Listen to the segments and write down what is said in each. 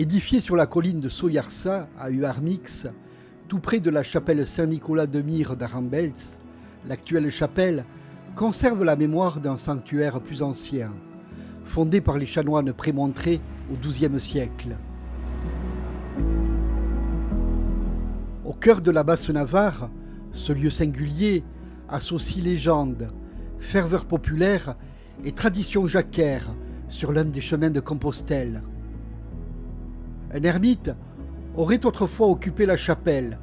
Édifiée sur la colline de Soyarsa, à Uarmix, tout près de la chapelle Saint-Nicolas de Myre d'Arambels, l'actuelle chapelle conserve la mémoire d'un sanctuaire plus ancien, fondé par les chanoines prémontrés au XIIe siècle. Au cœur de la Basse-Navarre, ce lieu singulier associe légende, ferveur populaire et tradition jacquaire sur l'un des chemins de Compostelle. Un ermite aurait autrefois occupé la chapelle,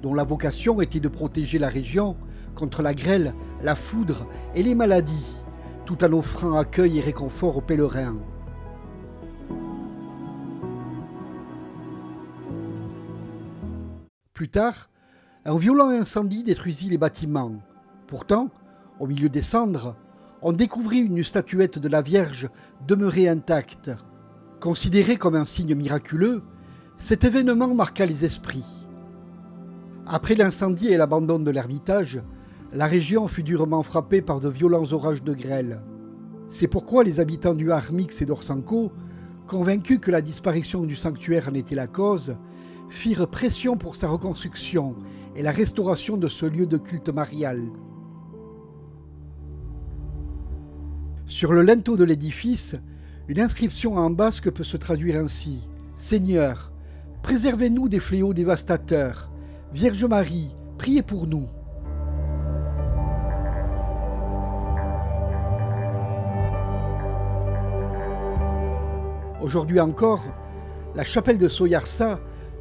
dont la vocation était de protéger la région contre la grêle, la foudre et les maladies, tout en offrant accueil et réconfort aux pèlerins. Plus tard, un violent incendie détruisit les bâtiments. Pourtant, au milieu des cendres, on découvrit une statuette de la Vierge demeurée intacte. Considéré comme un signe miraculeux, cet événement marqua les esprits. Après l'incendie et l'abandon de l'ermitage, la région fut durement frappée par de violents orages de grêle. C'est pourquoi les habitants du Armix et d'Orsanco, convaincus que la disparition du sanctuaire en était la cause, firent pression pour sa reconstruction et la restauration de ce lieu de culte marial. Sur le linteau de l'édifice, une inscription en basque peut se traduire ainsi : « Seigneur, préservez-nous des fléaux dévastateurs. Vierge Marie, priez pour nous. » Aujourd'hui encore, la chapelle de Soyarsa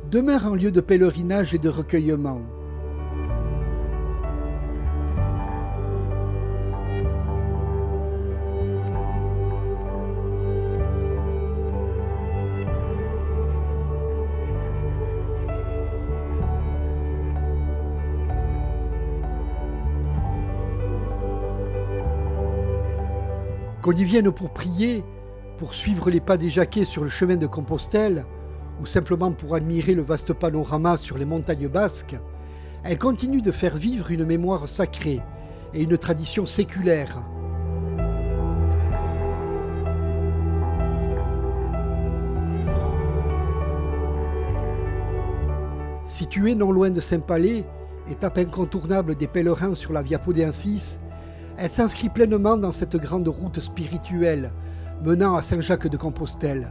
demeure un lieu de pèlerinage et de recueillement. Qu'on y vienne pour prier, pour suivre les pas des Jacquais sur le chemin de Compostelle, ou simplement pour admirer le vaste panorama sur les montagnes basques, elle continue de faire vivre une mémoire sacrée et une tradition séculaire. Située non loin de Saint-Palais, étape incontournable des pèlerins sur la Via Podiensis, elle s'inscrit pleinement dans cette grande route spirituelle menant à Saint-Jacques de Compostelle.